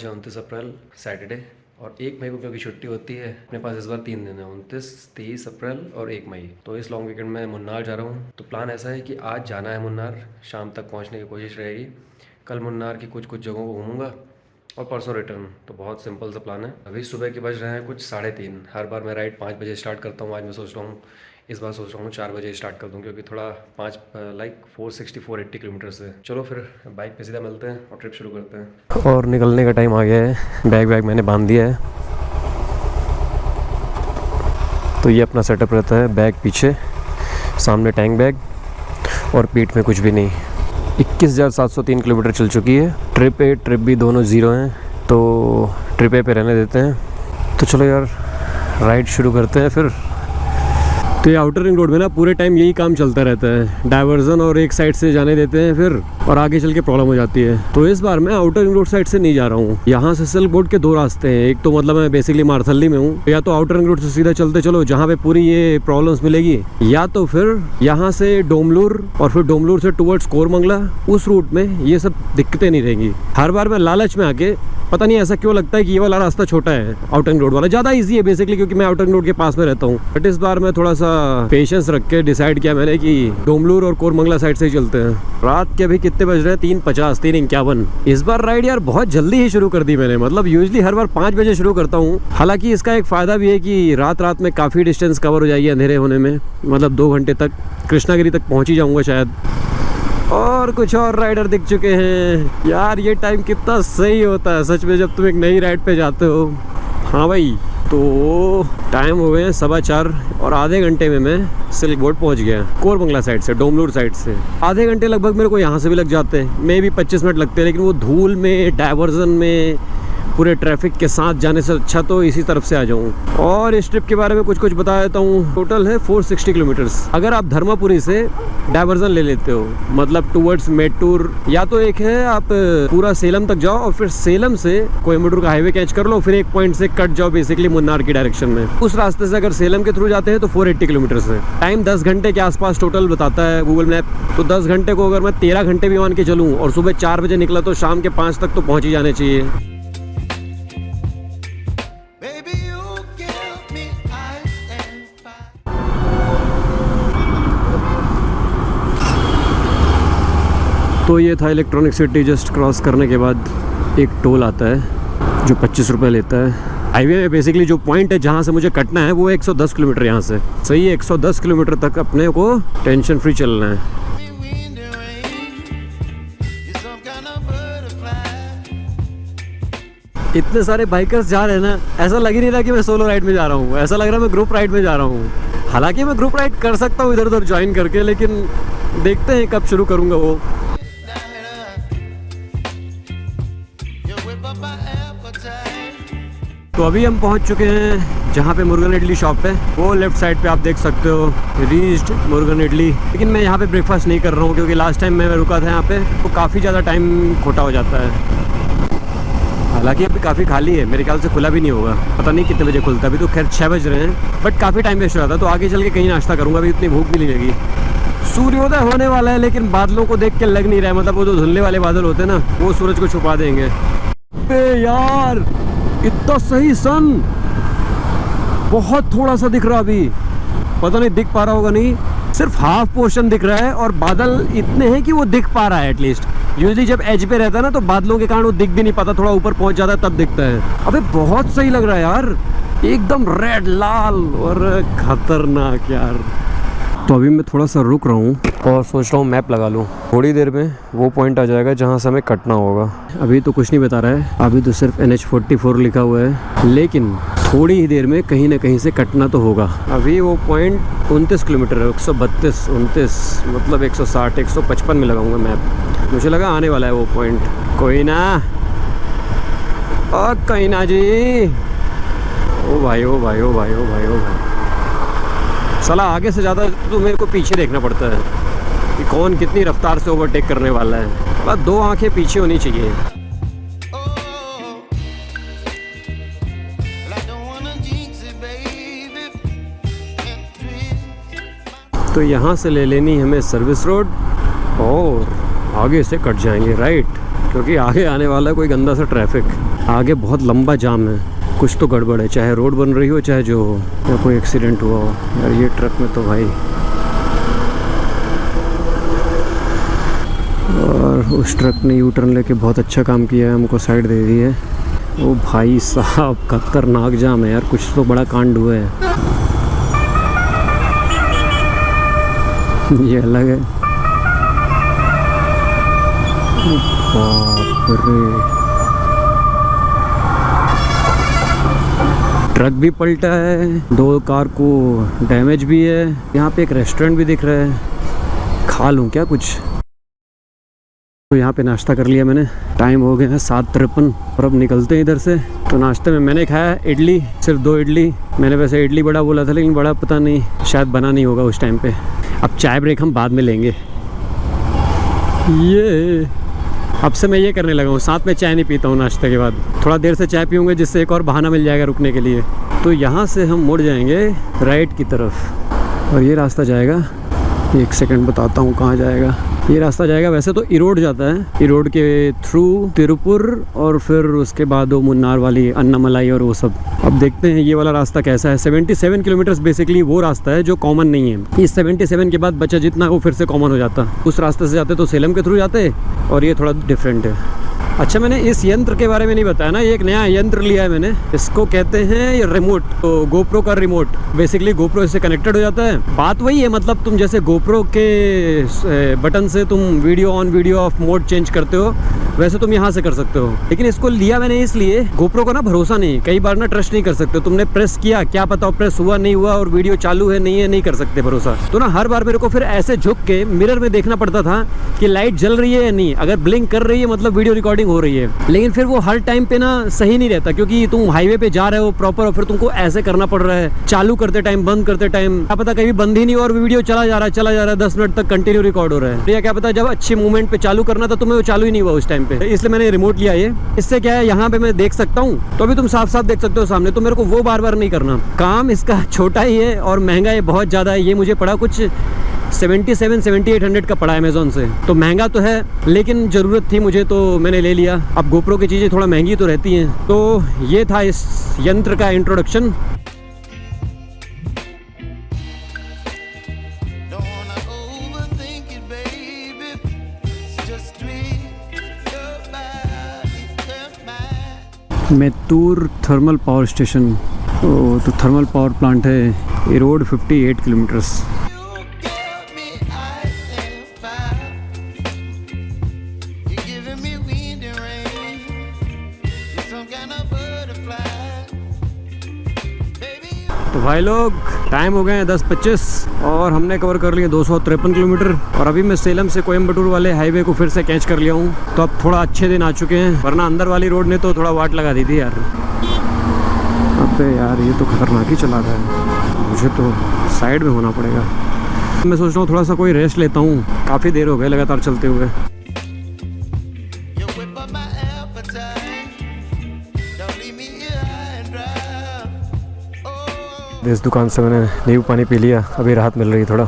आज है 29 अप्रैल सैटरडे और 1 मई को क्योंकि छुट्टी होती है अपने पास इस बार 3 दिन है, 29, 30 अप्रैल और 1 मई। तो इस लॉन्ग वीकेंड में मुन्नार जा रहा हूँ। तो प्लान ऐसा है कि आज जाना है मुन्नार, शाम तक पहुँचने की कोशिश रहेगी। कल मुन्नार की कुछ जगहों को घूमूंगा और परसों रिटर्न। तो बहुत सिंपल सा प्लान है। अभी सुबह के बज रहे हैं कुछ 3:30। हर बार मैं राइड 5 बजे स्टार्ट करता हूँ। आज मैं सोच रहा हूँ इस बार 4 बजे स्टार्ट कर दूँ क्योंकि थोड़ा 480 किलोमीटर है। चलो फिर बाइक पे सीधा मिलते हैं और ट्रिप शुरू करते हैं। और निकलने का टाइम आ गया है। बैग मैंने बांध दिया है। तो ये अपना सेटअप रहता है, बैग पीछे, सामने टैंक बैग और पीठ में कुछ भी नहीं। 21,703 किलोमीटर चल चुकी है। ट्रिप ए ट्रिप भी दोनों ज़ीरो हैं, तो ट्रिप ए पे रहने देते हैं। तो चलो यार राइड शुरू करते हैं फिर। तो ये आउटर रिंग रोड में ना पूरे टाइम यही काम चलता रहता है, डाइवर्जन और एक साइड से जाने देते हैं फिर और आगे चल के प्रॉब्लम हो जाती है। तो इस बार मैं आउटर रिंग रोड साइड से नहीं जा रहा हूँ। यहाँ से सिल्क बोर्ड के 2 रास्ते हैं। एक तो मतलब मैं बेसिकली मारथली में हूँ, या तो आउटर रिंग रोड से सीधा चलते चलो जहाँ पे पूरी ये प्रॉब्लम्स मिलेगी, या तो फिर यहाँ से डोमलूर और फिर डोमलूर से टुवर्ड्स कोरमंगला, उस रूट में ये सब दिक्कतें नहीं रहेंगी। हर बार मैं लालच में आके पता नहीं ऐसा क्यों लगता है कि ये वाला रास्ता छोटा है, आउटर रिंग रोड वाला ज़्यादा इजी है बेसिकली, क्योंकि मैं आउटर रिंग रोड के पास में रहता हूँ। बट इस बार मैं थोड़ा सा पेशेंस रख के डिसाइड किया मैंने कि डोमलूर और कोरमंगला साइड से ही चलते हैं। रात के अभी कितने बज रहे हैं? 3:50, 3:51। इस बार राइड यार बहुत जल्दी ही शुरू कर दी मैंने। मतलब यूजली हर बार 5 बजे शुरू करता हूँ। हालांकि इसका एक फ़ायदा भी है कि रात में काफ़ी डिस्टेंस कवर हो जाएगी अंधेरे होने में। मतलब 2 घंटे तक कृष्णागिरी तक पहुँच ही जाऊँगा शायद। और कुछ और राइडर दिख चुके हैं यार। ये टाइम कितना सही होता है सच में जब तुम एक नई राइड पे जाते हो। हाँ भाई, तो टाइम हो गए 4:15 और आधे घंटे में मैं सिल्क बोर्ड पहुंच गया कोरमंगला साइड से, डोमलूर साइड से। आधे घंटे लगभग मेरे को यहाँ से भी लग जाते हैं, मे भी 25 मिनट लगते हैं, लेकिन वो धूल में, डाइवर्जन में, पूरे ट्रैफिक के साथ जाने से अच्छा तो इसी तरफ से आ जाऊँ। और इस ट्रिप के बारे में कुछ बता देता हूँ। टोटल है 460 किलोमीटर्स। अगर आप धर्मापुरी से डाइवर्जन ले लेते हो, मतलब टुवर्ड्स मेटूर, या तो एक है आप पूरा सेलम तक जाओ और फिर सेलम से कोयम्बटूर का हाईवे कैच कर लो, फिर एक पॉइंट से कट जाओ बेसिकली मुन्नार की डायरेक्शन में। उस रास्ते से अगर सेलम के थ्रू जाते हैं तो 480 किलोमीटर है। टाइम 10 घंटे के आसपास टोटल बताता है गूगल मैप। तो 10 घंटे को अगर मैं 13 घंटे भी मान के चलूँ और सुबह 4 बजे निकला तो शाम के 5 तक तो पहुँच ही जाने चाहिए। तो ये था इलेक्ट्रॉनिक सिटी। जस्ट क्रॉस करने के बाद एक टोल आता है जो 25 रुपये लेता है। हाईवे में बेसिकली जो पॉइंट है जहाँ से मुझे कटना है वो 110 किलोमीटर यहाँ से। सही है, 110 किलोमीटर तक अपने को टेंशन फ्री चलना है। इतने सारे बाइकर्स जा रहे हैं ना, ऐसा लग ही नहीं रहा कि मैं सोलो राइड में जा रहा हूँ। ऐसा लग रहा है मैं ग्रुप राइड में जा रहा हूँ। हालांकि मैं ग्रुप राइड कर सकता हूँ इधर उधर ज्वाइन करके, लेकिन देखते हैं कब शुरू करूँगा वो। तो अभी हम पहुंच चुके हैं जहां पे मुर्गन इडली शॉप है। वो लेफ्ट साइड पे आप देख सकते हो, रीच्ड मुर्गन इडली। लेकिन मैं यहाँ पे ब्रेकफास्ट नहीं कर रहा हूँ क्योंकि लास्ट टाइम मैं रुका था यहाँ पे तो काफ़ी ज़्यादा टाइम खोटा हो जाता है। हालांकि अभी काफ़ी खाली है, मेरे ख्याल से खुला भी नहीं होगा। पता नहीं कितने बजे खुलता है। अभी तो खैर 6 बज रहे हैं, बट काफ़ी टाइम वेस्ट हो जाता है। तो आगे चल के कहीं नाश्ता करूँगा, अभी इतनी भूख भी नहीं लगी। सूर्योदय होने वाला है लेकिन बादलों को देख के लग नहीं रहा है। मतलब वो जो धुंधले वाले बादल होते हैं ना, वो सूरज को छुपा देंगे। यार इतना सही सन, बहुत थोड़ा सा दिख रहा, अभी पता नहीं दिख पा रहा होगा नहीं, सिर्फ हाफ पोर्शन दिख रहा है और बादल इतने हैं कि वो दिख पा रहा है एटलीस्ट। यूजुअली जब एज पे रहता है ना तो बादलों के कारण वो दिख भी नहीं पाता, थोड़ा ऊपर पहुंच जाता है तब दिखता है। अबे बहुत सही लग रहा है यार, एकदम रेड लाल और खतरनाक यार। तो अभी मैं थोड़ा सा रुक रहा हूँ और सोच रहा हूँ मैप लगा लूँ। थोड़ी देर में वो पॉइंट आ जाएगा जहाँ से हमें कटना होगा। अभी तो कुछ नहीं बता रहा है, अभी तो सिर्फ NH44 लिखा हुआ है, लेकिन थोड़ी ही देर में कहीं ना कहीं से कटना तो होगा। अभी वो पॉइंट 29 किलोमीटर है, 132, 29 मतलब 160, 155 में लगाऊंगा मैप। मुझे लगा आने वाला है वो पॉइंट। कोई ना, और कहीं ना जी। ओ भाई ओ भाई ओ भाई ओ भाई ओ भाई, साला आगे से ज़्यादा तो मेरे को पीछे देखना पड़ता है कि कौन कितनी रफ्तार से ओवरटेक करने वाला है। बस 2 आंखें पीछे होनी चाहिए। तो यहाँ से ले लेनी हमें सर्विस रोड और आगे से कट जाएंगे राइट, क्योंकि आगे आने वाला है कोई गंदा सा ट्रैफिक। आगे बहुत लंबा जाम है, कुछ तो गड़बड़ है, चाहे रोड बन रही हो चाहे जो हो, या कोई एक्सीडेंट हुआ हो। यार ये ट्रक में तो भाई, और उस ट्रक ने यू टर्न लेके बहुत अच्छा काम किया है, हमको साइड दे दी है। ओ भाई साहब, खतरनाक जाम है यार, कुछ तो बड़ा कांड हुआ है। ये अलग है, बाप रे। ट्रक भी पलटा है, 2 कार को डैमेज भी है। यहाँ पे एक रेस्टोरेंट भी दिख रहा है, खा लूँ क्या कुछ? तो यहाँ पे नाश्ता कर लिया मैंने, टाइम हो गया है 7:53 और अब निकलते हैं इधर से। तो नाश्ते में मैंने खाया इडली, सिर्फ 2 इडली। मैंने वैसे इडली बड़ा बोला था, लेकिन बड़ा पता नहीं शायद बना नहीं होगा उस टाइम पे। अब चाय ब्रेक हम बाद में लेंगे। ये अब से मैं ये करने लगा हूँ, साथ में चाय नहीं पीता हूँ नाश्ते के बाद, थोड़ा देर से चाय पीऊँगा, जिससे एक और बहाना मिल जाएगा रुकने के लिए। तो यहाँ से हम मुड़ जाएंगे राइट की तरफ, और ये रास्ता जाएगा, 1 सेकंड बताता हूँ कहाँ जाएगा। ये रास्ता जाएगा वैसे तो इरोड जाता है, इरोड के थ्रू तिरुपुर, और फिर उसके बाद वो मुन्नार वाली अन्नामलाई और वो सब। अब देखते हैं ये वाला रास्ता कैसा है। 77 किलोमीटर्स बेसिकली वो रास्ता है जो कॉमन नहीं है। इस 77 के बाद बचा जितना वो फिर से कॉमन हो जाता। उस रास्ते से जाते तो सेलम के थ्रू जाते, और ये थोड़ा डिफरेंट है। अच्छा, मैंने इस यंत्र के बारे में नहीं बताया ना, ये एक नया यंत्र लिया है मैंने, इसको कहते हैं ये रिमोट। तो गोप्रो का रिमोट, बेसिकली गोप्रो इससे कनेक्टेड हो जाता है। बात वही है, मतलब तुम जैसे गोप्रो के बटन से तुम video on video of mode change करते हो, वैसे तुम यहाँ से कर सकते हो। लेकिन इसको लिया मैंने इसलिए, गोप्रो को ना भरोसा नहीं, कई बार ना ट्रस्ट नहीं कर सकते। तुमने प्रेस किया, क्या पता प्रेस हुआ नहीं हुआ, और वीडियो चालू है नहीं कर सकते भरोसा। तो ना हर बार मेरे को फिर ऐसे झुक के मिरर में देखना पड़ता था कि लाइट जल रही है या नहीं। अगर ब्लिंक कर रही है मतलब वीडियो रिकॉर्डिंग हो रही है। लेकिन फिर वो हर टाइम पे ना सही नहीं रहता, क्योंकि तुम हाईवे पे जा रहे हो प्रॉपर, और फिर तुमको ऐसे करना पड़ रहा है, चालू करते टाइम बंद करते टाइम, क्या पता कहीं बंद ही नहीं, और वीडियो चला जा रहा है 10 मिनट तक कंटिन्यू रिकॉर्ड हो रहा है। या क्या पता जब अच्छी मूवमेंट पे चालू करना था तुम्हें वो चालू ही नहीं हुआ उस टाइम पे। इसलिए मैंने रिमोट लिया ये। इससे क्या है, यहाँ पे मैं देख सकता हूँ, तो अभी तुम साफ साफ देख सकते हो सामने, तो मेरे को वो बार बार नहीं करना। काम इसका छोटा ही है और महंगा है, बहुत ज़्यादा है। ये मुझे पड़ा कुछ 77-7800 का पड़ा अमेज़ॉन से। तो महंगा तो है, लेकिन ज़रूरत थी मुझे तो मैंने ले लिया। अब गोप्रो की चीज़ें थोड़ा महंगी तो रहती हैं। तो ये था इस यंत्र का इंट्रोडक्शन। मैतूर थर्मल पावर स्टेशन, तो थर्मल पावर प्लांट है। ये रोड 58 किलोमीटर्स। तो भाई लोग, टाइम हो गए हैं 10:25 और हमने कवर कर लिए 253 किलोमीटर। और अभी मैं सेलम से कोयम्बटूर वाले हाईवे को फिर से कैच कर लिया हूँ। तो अब थोड़ा अच्छे दिन आ चुके हैं, वरना अंदर वाली रोड ने तो थोड़ा वाट लगा दी थी यार। अबे यार, ये तो खतरनाक ही चला रहा है, मुझे तो साइड में होना पड़ेगा। मैं सोच रहा हूँ थोड़ा सा कोई रेस्ट लेता हूँ, काफ़ी देर हो गए लगातार चलते हुए। इस दुकान से मैंने नींबू पानी पी लिया, अभी राहत मिल रही थोड़ा।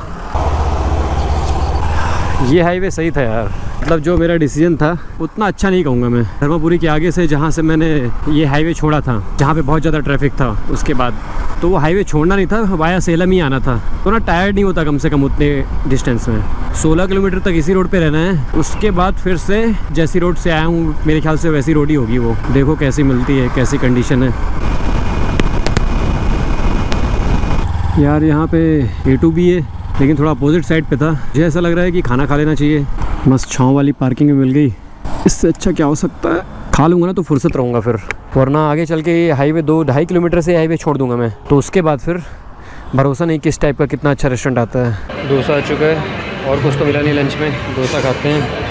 ये हाईवे सही था यार, मतलब जो मेरा डिसीजन था उतना अच्छा नहीं कहूँगा मैं। धर्मपुरी के आगे से जहाँ से मैंने ये हाईवे छोड़ा था, जहाँ पे बहुत ज़्यादा ट्रैफिक था, उसके बाद तो वो हाईवे छोड़ना नहीं था, वाया सेलम ही आना था। तो ना टायर्ड नहीं होता कम से कम उतने डिस्टेंस में। 16 किलोमीटर तक इसी रोड पे रहना है, उसके बाद फिर से जैसी रोड से आया हूँ मेरे ख्याल से वैसी रोड ही होगी वो। देखो कैसी मिलती है, कैसी कंडीशन है यार। यहाँ पे A2 भी है, लेकिन थोड़ा अपोजिट साइड पे था। मुझे ऐसा लग रहा है कि खाना खा लेना चाहिए। मस्त छाँव वाली पार्किंग में मिल गई, इससे अच्छा क्या हो सकता है। खा लूँगा ना तो फुर्सत रहूँगा फिर, वरना आगे चल के हाईवे 2-2.5 किलोमीटर से हाईवे छोड़ दूँगा मैं, तो उसके बाद फिर भरोसा नहीं किस टाइप का कितना अच्छा रेस्टोरेंट आता है। डोसा आ चुका है और कुछ तो मिला नहीं लंच में, डोसा खाते हैं।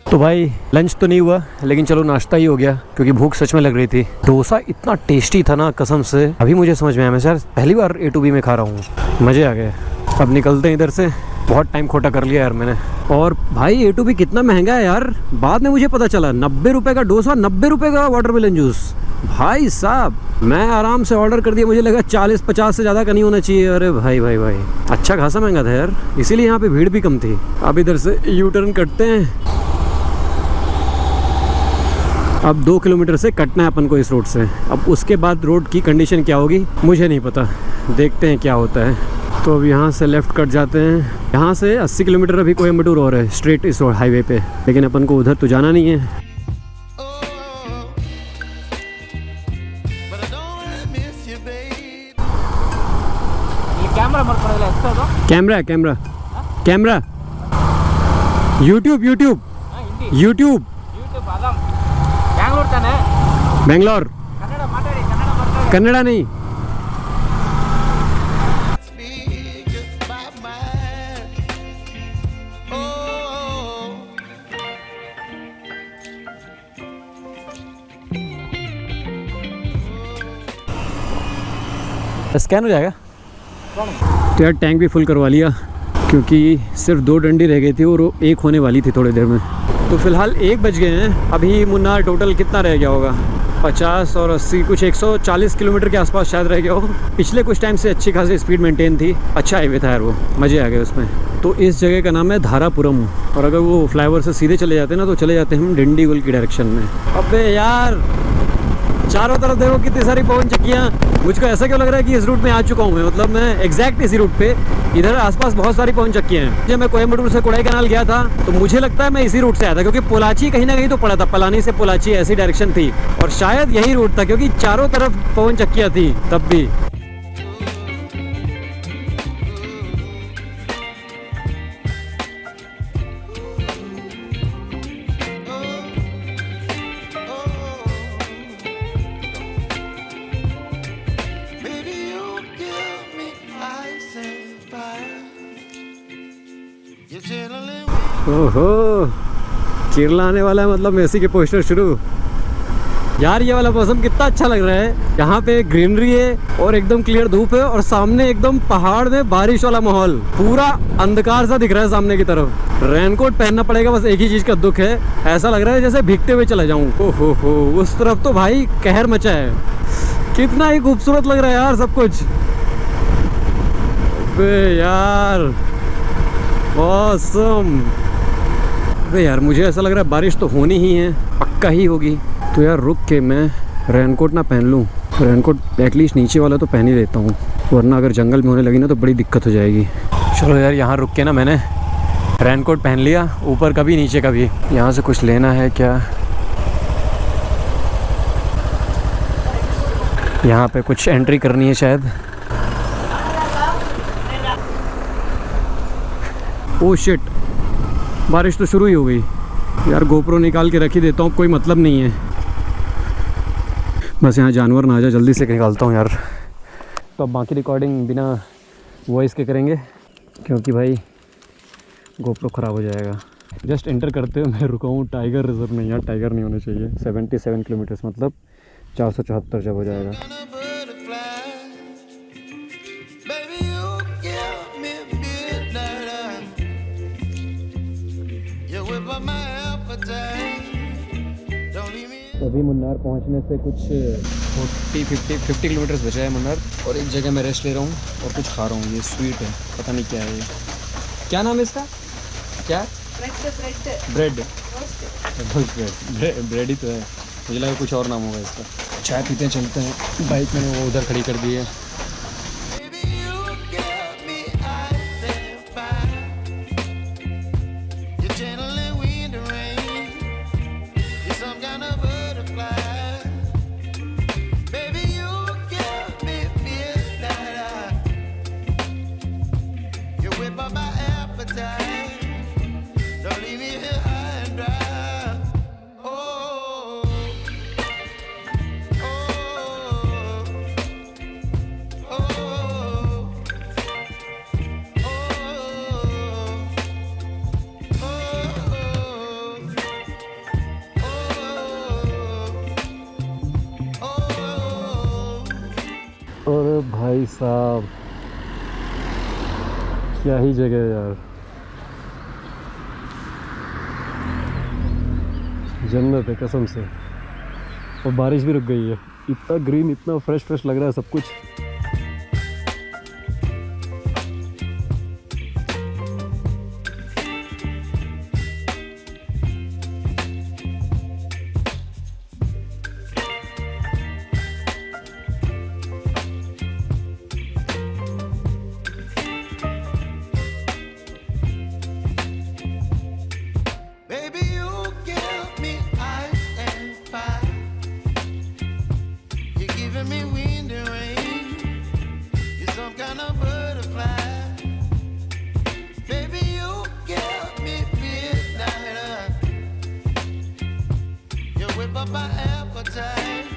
तो भाई लंच तो नहीं हुआ, लेकिन चलो नाश्ता ही हो गया, क्योंकि भूख सच में लग रही थी। डोसा इतना टेस्टी था ना कसम से, अभी मुझे समझ में आया। मैं सर पहली बार A2B में खा रहा हूँ, मज़े आ गए। अब निकलते हैं इधर से, बहुत टाइम खोटा कर लिया यार मैंने। और भाई A2B कितना महंगा है यार, बाद में मुझे पता चला 90 रुपये का डोसा, 90 रुपये का वाटरमेलन जूस। भाई साहब मैं आराम से ऑर्डर कर दिया, मुझे लगा 40-50 से ज़्यादा का नहीं होना चाहिए। अरे भाई भाई भाई अच्छा खासा महंगा था यार, इसीलिए यहाँ पे भीड़ भी कम थी। अब इधर से यू टर्न कटते हैं। अब 2 किलोमीटर से कटना है अपन को इस रोड से। अब उसके बाद रोड की कंडीशन क्या होगी मुझे नहीं पता, देखते हैं क्या होता है। तो अब यहाँ से लेफ़्ट कट जाते हैं। यहाँ से 80 किलोमीटर अभी कोयम्बटूर और है स्ट्रेट इस हाईवे पे, लेकिन अपन को उधर तो जाना नहीं है। Camera camera camera YouTube YouTube YouTube Bangalore Kannada नहीं। स्कैन हो जाएगा। तो यार टैंक भी फुल करवा लिया, क्योंकि सिर्फ 2 डंडी रह गई थी और वो 1 होने वाली थी थोड़ी देर में। तो फिलहाल 1 बज गए हैं। अभी मुन्नार टोटल कितना रह गया होगा, 50 और 80 कुछ 140 किलोमीटर के आसपास शायद रह गया हो। पिछले कुछ टाइम से अच्छी खासी स्पीड मेंटेन थी, अच्छा हाईवे था यार, वो मज़े आ गए उसमें। तो इस जगह का नाम है धारापुरम, और अगर वो फ्लाईओवर से सीधे चले जाते हैं ना तो चले जाते हैं हम डिंडीगुल की डायरेक्शन में। अबे यार चारों तरफ देखो कितनी सारी पवन चक्कियाँ। मुझको ऐसा क्यों लग रहा है कि इस रूट में आ चुका हूँ मैं, मतलब मैं एग्जैक्ट इसी रूट पे। इधर आसपास बहुत सारी पवन चक्कियाँ हैं। जब मैं कोयम्बटूर से कोडाईकनाल गया था तो मुझे लगता है मैं इसी रूट से आया था, क्योंकि पोलाची कहीं ना कहीं तो पड़ा था, पलानी से पोलाची ऐसी डायरेक्शन थी, और शायद यही रूट था क्योंकि चारों तरफ पवन चक्कियाँ थी तब भी। ओहो केरला आने वाला है, मतलब मेसी के पोस्टर शुरू। यार ये वाला मौसम कितना अच्छा लग रहा है, यहाँ पे ग्रीनरी है और एकदम क्लियर धूप है, और सामने एकदम पहाड़ में बारिश वाला माहौल, पूरा अंधकार सा दिख रहा है सामने की तरफ। रेनकोट पहनना पड़ेगा, बस एक ही चीज का दुख है, ऐसा लग रहा है जैसे भीगते हुए चला जाऊं। ओहो हो उस तरफ तो भाई कहर मचा है, कितना ही खूबसूरत लग रहा है यार सब कुछ। यार ऑसम। अरे यार मुझे ऐसा लग रहा है बारिश तो होनी ही है, पक्का ही होगी। तो यार रुक के मैं रेनकोट ना पहन लूँ, रेनकोट एटलीस्ट नीचे वाला तो पहन ही लेता हूँ, वरना अगर जंगल में होने लगी ना तो बड़ी दिक्कत हो जाएगी। चलो यार यहाँ रुक के ना मैंने रेनकोट पहन लिया, ऊपर का भी नीचे का भी। यहाँ से कुछ लेना है क्या, यहाँ पे कुछ एंट्री करनी है शायद। ओह शिट बारिश तो शुरू ही हो गई यार, गोप्रो निकाल के रख ही देता हूँ, कोई मतलब नहीं है, बस यहाँ जानवर ना आ जाए, जल्दी से निकालता हूँ यार। तो अब बाकी रिकॉर्डिंग बिना वॉइस के करेंगे, क्योंकि भाई गोप्रो ख़राब हो जाएगा। जस्ट एंटर करते हुए मैं रुका हूँ, टाइगर रिजर्व नहीं यार, टाइगर नहीं होना चाहिए। 77 किलोमीटर्स मतलब 474 जब हो जाएगा। अभी मुन्नार पहुंचने से कुछ 50 किलोमीटर्स बचा है मुन्नार, और एक जगह मैं रेस्ट ले रहा हूँ और कुछ खा रहा हूँ। ये स्वीट है, पता नहीं क्या है ये, क्या नाम है इसका, क्या ब्रेड ब्रेड ही तो है, मुझे लगा कुछ और नाम होगा इसका। चाय पीते चलते हैं, बाइक मैंने वो उधर खड़ी कर दी है। और भाई साहब क्या ही जगह है यार। जन्नत है कसम से। और बारिश भी रुक गई है। इतना ग्रीन, इतना फ्रेश फ्रेश लग रहा है सब कुछ। Baby, you give me ice and fire. You're giving me wind and rain. You're some kind of butterfly. Baby, you give me midnight. You whip up my appetite.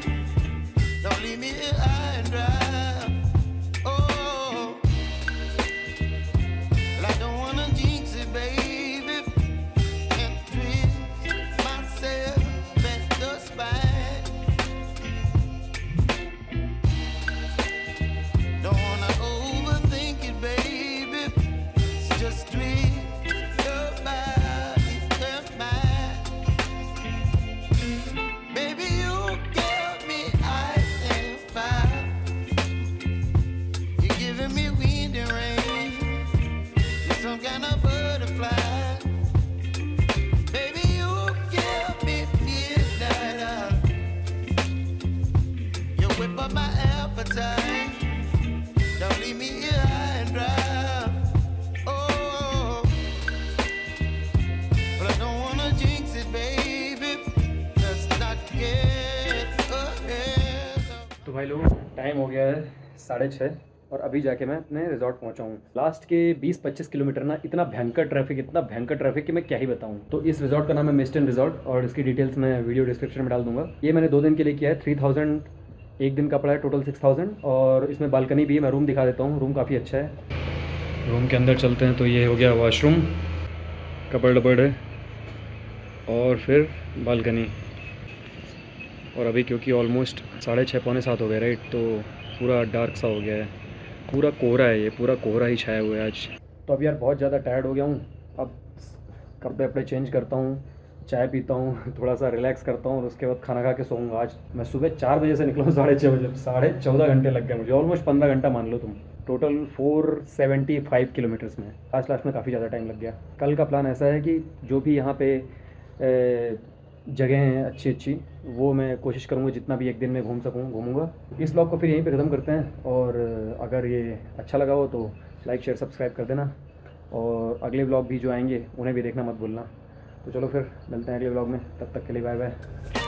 Don't leave me here high and dry. Oh, well, I don't wanna jinx it, baby. And twist myself at the spine. Don't wanna overthink it, baby. It's just twist your body and mine. Baby, you give me ice and fire. You're giving me wind and rain. You're some kind of butterfly. Baby, you give me midnight. You whip up my appetite. Don't leave me here high and dry. Oh, but I don't wanna jinx it, baby. Let's not get ahead. तो भाई लोग time हो गया है 6:30 और अभी जाके मैं अपने रिजॉर्ट पहुंचा हूँ। लास्ट के 20-25 किलोमीटर ना इतना भयंकर ट्रैफिक कि मैं क्या ही बताऊँ। तो इस रिजॉर्ट का नाम है मिस्टन रिजॉर्ट और इसकी डिटेल्स मैं वीडियो डिस्क्रिप्शन में डाल दूंगा। ये मैंने 2 दिन के लिए किया है। 3000 एक दिन का पड़ा है, टोटल 6000। और इसमें बालकनी भी है, मैं रूम दिखा देता हूँ। रूम काफ़ी अच्छा है। रूम के अंदर चलते हैं तो ये हो गया वॉशरूम, कपड़ है और फिर बालकनी। और अभी क्योंकि ऑलमोस्ट 6:30-6:45 हो गए राइट, तो पूरा डार्क सा हो गया है, पूरा कोहरा है, ये पूरा कोहरा ही छाया हुआ है आज। तो अब यार बहुत ज़्यादा टायर्ड हो गया हूँ। अब कपड़े वपड़े चेंज करता हूँ, चाय पीता हूँ, थोड़ा सा रिलैक्स करता हूँ और उसके बाद खाना खा के सोऊंगा। आज मैं सुबह 4 बजे से निकला हूँ, 6:30 बजे, 14.5 घंटे लग गए मुझे, ऑलमोस्ट 15 घंटा मान लो तुम। टोटल 475 किलोमीटर्स में लास्ट में काफ़ी ज़्यादा टाइम लग गया। कल का प्लान ऐसा है कि जो भी यहाँ पे जगह हैं अच्छी वो मैं कोशिश करूँगा जितना भी एक दिन में घूम सकूँ घूमूंगा। इस ब्लॉग को फिर यहीं पे ख़त्म करते हैं और अगर ये अच्छा लगा हो तो लाइक शेयर सब्सक्राइब कर देना और अगले ब्लॉग भी जो आएंगे उन्हें भी देखना मत भूलना। तो चलो फिर मिलते हैं अगले ब्लॉग में, तब तक के लिए बाय बाय।